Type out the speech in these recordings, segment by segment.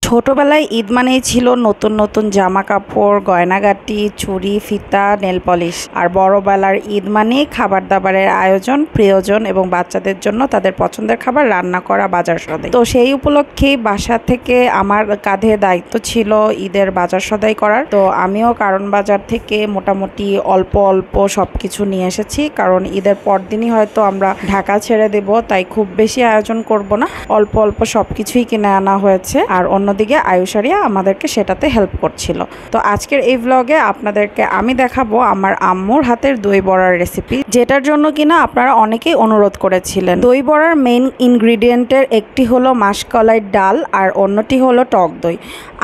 ছোটবেলায় ঈদ মানেই ছিল নতুন নতুন জামা কাপড়, গয়নাগাটি, চুড়ি, ফিতা, নেল পলিশ। আর বড়বেলার ঈদ মানেই খাবার দাবারের আয়োজন, প্রিয়জন এবং বাচ্চাদের জন্য তাদের পছন্দের খাবার রান্না করা, বাজার সদাই। তো সেই উপলক্ষেই বাসা থেকে আমার কাঁধে দায়িত্ব ছিল ঈদের বাজার সদাই করার। তো আমিও কারণ বাজার থেকে মোটামুটি অল্প অল্প সব কিছু নিয়ে এসেছি, কারণ ঈদের পরদিনই হয়তো আমরা ঢাকা ছেড়ে দেব, তাই খুব বেশি আয়োজন করব না, অল্প অল্প সব কিছুই কিনে আনা হয়েছে। আর অন্যদিকে আয়ুষারিয়া আমাদেরকে সেটাতে হেল্প করছিল। তো আজকের এই ব্লগে আপনাদেরকে আমি দেখাবো আমার আম্মুর হাতের দই বড়ার রেসিপি, যেটার জন্য কিনা আপনারা অনেকেই অনুরোধ করেছিলেন। দই বড়ার মেইন ইনগ্রিডিয়েন্টের একটি হলো মাসকলাই ডাল আর অন্যটি হলো টক দই।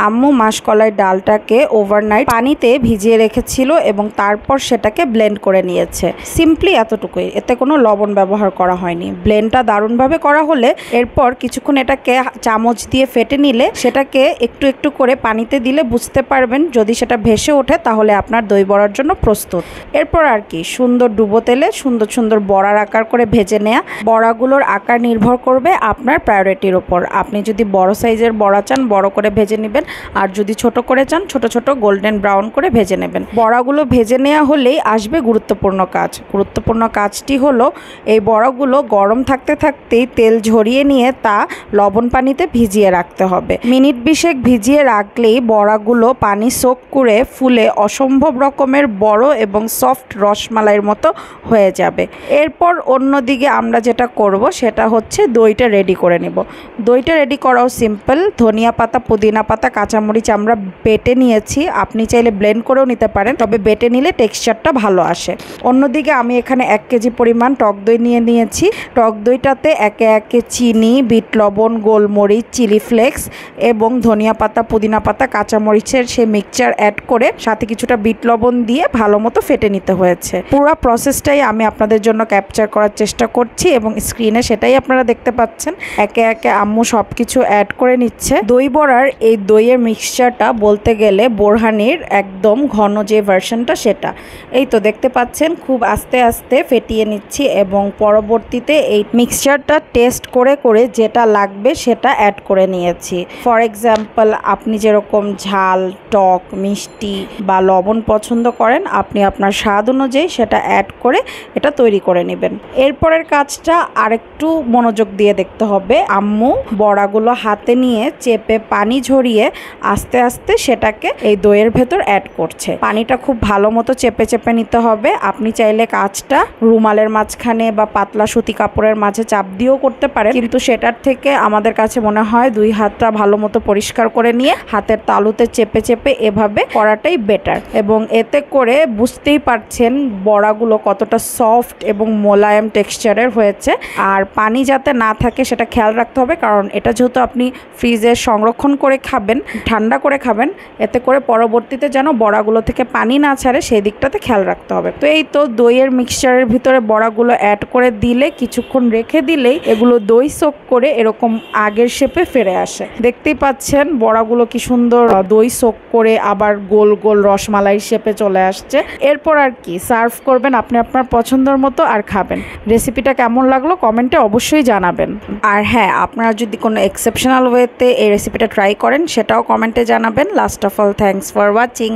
আম্মু মাসকলাই ডালটাকে ওভারনাইট পানিতে ভিজিয়ে রেখেছিল এবং তারপর সেটাকে ব্লেন্ড করে নিয়েছে। সিম্পলি এতটুকুই, এতে কোনো লবণ ব্যবহার করা হয়নি। ব্লেন্ডটা দারুণভাবে করা হলে এরপর কিছুক্ষণ এটাকে চামচ দিয়ে ফেটে নিলে সেটাকে একটু একটু করে পানিতে দিলে বুঝতে পারবেন, যদি সেটা ভেসে ওঠে তাহলে আপনার দই বড়ার জন্য প্রস্তুত। এরপর আর কি, সুন্দর ডুবো তেলে সুন্দর সুন্দর বড়ার আকার করে ভেজে নেওয়া। বড়াগুলোর আকার নির্ভর করবে আপনার প্রায়োরিটির ওপর। আপনি যদি বড় সাইজের বড়া চান বড় করে ভেজে নেবেন, আর যদি ছোট করে চান ছোট ছোট গোল্ডেন ব্রাউন করে ভেজে নেবেন। বড়াগুলো ভেজে নেওয়া হলেই আসবে গুরুত্বপূর্ণ কাজ। গুরুত্বপূর্ণ কাজটি হলো এই বড়াগুলো গরম থাকতে থাকতেই তেল ঝরিয়ে নিয়ে তা লবণ পানিতে ভিজিয়ে রাখতে হবে। মিনিট 20 ভিজিয়ে রাখলেই বড়াগুলো পানি সোক করে ফুলে অসম্ভব রকমের বড় এবং সফট রসমালাইয়ের মতো হয়ে যাবে। এরপর অন্যদিকে আমরা যেটা করব সেটা হচ্ছে দইটা রেডি করে নেব। দইটা রেডি করাও সিম্পল। ধনিয়া পাতা, পুদিনা পাতা, কাঁচামরিচ আমরা বেটে নিয়েছি। আপনি চাইলে ব্লেন্ড করেও নিতে পারেন, তবে বেটে নিলে টেক্সচারটা ভালো আসে। অন্যদিকে আমি এখানে 1 কেজি পরিমাণ টক দই নিয়ে নিয়েছি। টক দইটাতে একে একে চিনি, বিট লবণ, গোলমরিচ, চিলি ফ্লেক্স এবং ধনিয়া পাতা, পুদিনা পাতা, কাঁচামরিচের সেই মিক্সচার অ্যাড করে সাথে কিছুটা বিট লবণ দিয়ে ভালো মতো ফেটে নিতে হয়েছে। পুরো প্রসেসটাই আমি আপনাদের জন্য ক্যাপচার করার চেষ্টা করছি এবং স্ক্রিনে সেটাই আপনারা দেখতে পাচ্ছেন। একে একে আম্মু সব কিছু অ্যাড করে নিচ্ছে। দই বড়ার এই দইয়ের মিক্সচারটা বলতে গেলে বোরহানির একদম ঘন যে ভার্সনটা সেটা। এই তো দেখতে পাচ্ছেন, খুব আস্তে আস্তে ফেটিয়ে নিচ্ছি এবং পরবর্তীতে এই মিক্সচারটা টেস্ট করে করে যেটা লাগবে সেটা অ্যাড করে নিয়েছি। ফর এক্সাম্পল, আপনি যেরকম ঝাল, টক, মিষ্টি বা লবণ পছন্দ করেন, আপনি আপনার স্বাদ অনুযায়ী সেটা অ্যাড করে এটা তৈরি করে নেবেন। এরপরের কাজটা আরেকটু মনোযোগ দিয়ে দেখতে হবে। আম্মু বড়াগুলো হাতে নিয়ে চেপে পানি ঝরিয়ে আস্তে আস্তে সেটাকে এই দইয়ের ভেতর অ্যাড করছে। পানিটা খুব ভালো মতো চেপে চেপে নিতে হবে। আপনি চাইলে কাজটা রুমালের মাঝখানে বা পাতলা সুতি কাপড়ের মাঝে চাপ দিয়েও করতে পারেন, কিন্তু সেটার থেকে আমাদের কাছে মনে হয় 2 হাতটা ভালো মতো পরিষ্কার করে নিয়ে হাতের তালুতে চেপে চেপে এভাবে করাটাই বেটার। এবং এতে করে বুঝতেই পারছেন বড়াগুলো কতটা সফট এবং মোলায়েম টেক্সচারের হয়েছে। আর পানি যাতে না থাকে সেটা খেয়াল রাখতে হবে, কারণ এটা যেহেতু আপনি ফ্রিজে সংরক্ষণ করে খাবেন, ঠান্ডা করে খাবেন, এতে করে পরবর্তীতে যেন বড়াগুলো থেকে পানি না ছাড়ে সেই দিকটাতে খেয়াল রাখতে হবে। তো এই তো দইয়ের মিক্সচারের ভিতরে বড়াগুলো অ্যাড করে দিলে কিছুক্ষণ রেখে দিলেই এগুলো দই সোক করে এরকম আগের শেপে ফিরে আসে। দেখতেই পাচ্ছেন বড়াগুলো কি সুন্দর দই সোক করে আবার গোল গোল রসমালাই শেপে চলে আসছে। এরপর আর কি, সার্ভ করবেন আপনি আপনার পছন্দের মতো আর খাবেন। রেসিপিটা কেমন লাগলো কমেন্টে অবশ্যই জানাবেন। আর হ্যাঁ, আপনারা যদি কোনো এক্সেপশনাল ওয়েতে এই রেসিপিটা ট্রাই করেন সেটাও কমেন্টে জানাবেন। Last of all, thanks for watching.